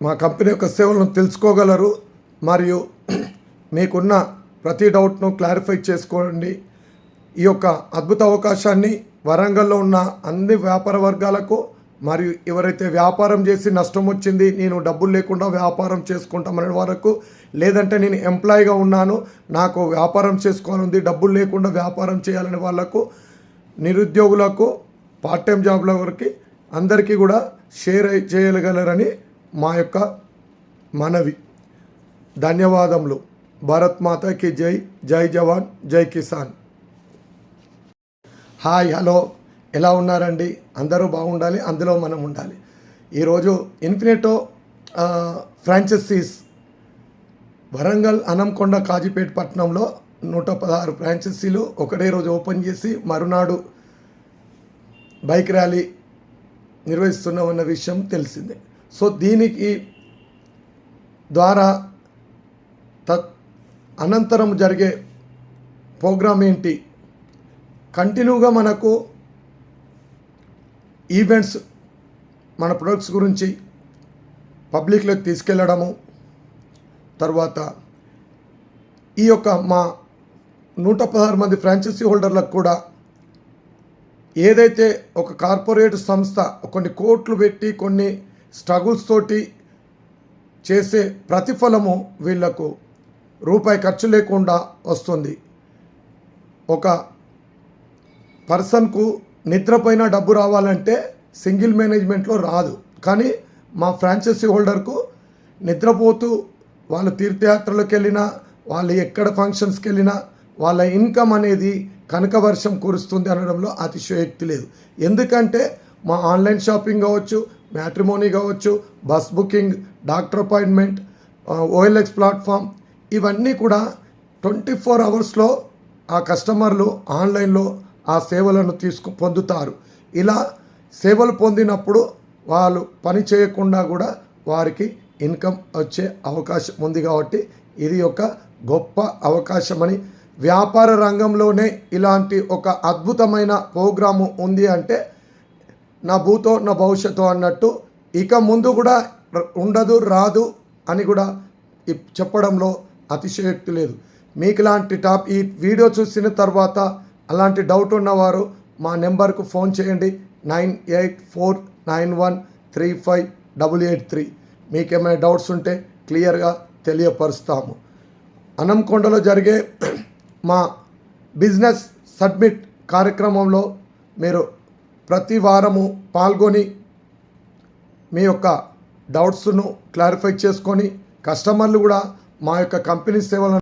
మా కంపెనీ యొక్క సేవలను తెలుసుకోగలరు మరియు మీకున్న ప్రతి డౌట్ను క్లారిఫై చేసుకోండి. ఈ యొక్క అద్భుత అవకాశాన్ని వరంగల్లో ఉన్న అన్ని వ్యాపార వర్గాలకు మరియు ఎవరైతే వ్యాపారం చేసి నష్టం వచ్చింది, నేను డబ్బులు లేకుండా వ్యాపారం చేసుకుంటామనే వరకు, లేదంటే నేను ఎంప్లాయీగా ఉన్నాను, నాకు వ్యాపారం చేసుకోవాలని డబ్బులు లేకుండా వ్యాపారం చేయాలనే వాళ్ళకు, నిరుద్యోగులకు, పార్ట్ టైం జాబ్ల వరకు అందరికీ కూడా షేర్ చేయగలరని మా యొక్క మనవి. ధన్యవాదములు. భారత్ మాతాకి జై. జై జవాన్, జై కిసాన్. హాయ్, హలో, ఎలా ఉన్నారండి? అందరూ బాగుండాలి, అందులో మనం ఉండాలి. ఈరోజు ఇన్ఫినిటో ఫ్రాంచైజీస్ వరంగల్, హనంకొండ, కాజీపేట పట్టణంలో 116 ఫ్రాంచైజీలు ఒకటే రోజు ఓపెన్ చేసి మరునాడు బైక్ ర్యాలీ నిర్వహిస్తున్నామన్న విషయం తెలిసిందే. సో దీనికి ద్వారా అనంతరం జరిగే ప్రోగ్రామ్ ఏంటి? కంటిన్యూగా మనకు ఈవెంట్స్, మన ప్రొడక్ట్స్ గురించి పబ్లిక్లోకి తీసుకెళ్ళడము, తర్వాత ఈ యొక్క మా 116 మంది ఫ్రాంచైజీ హోల్డర్లకు కూడా ఏదైతే ఒక కార్పొరేట్ సంస్థ కొన్ని కోట్లు పెట్టి కొన్ని స్ట్రగుల్స్ తోటి చేసే ప్రతిఫలము వీళ్లకు రూపాయి ఖర్చు లేకుండా వస్తుంది. ఒక పర్సన్కు నిద్రపైన డబ్బు రావాలంటే సింగిల్ మేనేజ్మెంట్లో రాదు. కానీ మా ఫ్రాంచైజీ హోల్డర్కు నిద్రపోతూ వాళ్ళు తీర్థయాత్రలకు వెళ్ళినా, వాళ్ళు ఎక్కడ ఫంక్షన్స్కి వెళ్ళినా వాళ్ళ ఇన్కమ్ అనేది కనక వర్షం కురుస్తుంది అనడంలో అతిశయోక్తి లేదు. ఎందుకంటే మా ఆన్లైన్ షాపింగ్ కావచ్చు, మ్యాట్రిమోనీ కావచ్చు, bus booking, doctor appointment, OLX platform, ఇవన్నీ కూడా 24 అవర్స్లో ఆ కస్టమర్లు ఆన్లైన్లో ఆ సేవలను పొందుతారు. ఇలా సేవలు పొందినప్పుడు వాళ్ళు పని చేయకుండా కూడా వారికి ఇన్కమ్ వచ్చే అవకాశం ఉంది. కాబట్టి ఇది ఒక గొప్ప అవకాశమని, వ్యాపార రంగంలోనే ఇలాంటి ఒక అద్భుతమైన ప్రోగ్రాము ఉంది అంటే నా భూతో నా భవిష్యత్తు అన్నట్టు, ఇక ముందు కూడా ఉండదు, రాదు అని కూడా చెప్పడంలో అతిశయోక్తి లేదు. మీకు ఇలాంటి ఈ వీడియో చూసిన తర్వాత అలాంటి డౌట్ ఉన్నవారు మా నెంబర్కు ఫోన్ చేయండి. 9849135883. మీకేమైనా డౌట్స్ ఉంటే క్లియర్గా తెలియపరుస్తాము. హనంకొండలో జరిగే మా బిజినెస్ సబ్మిట్ కార్యక్రమంలో మీరు ప్రతి వారము పాల్గొని మీ యొక్క డౌట్స్ను క్లారిఫై చేసుకొని, కస్టమర్లు కూడా మా యొక్క కంపెనీ సేవలను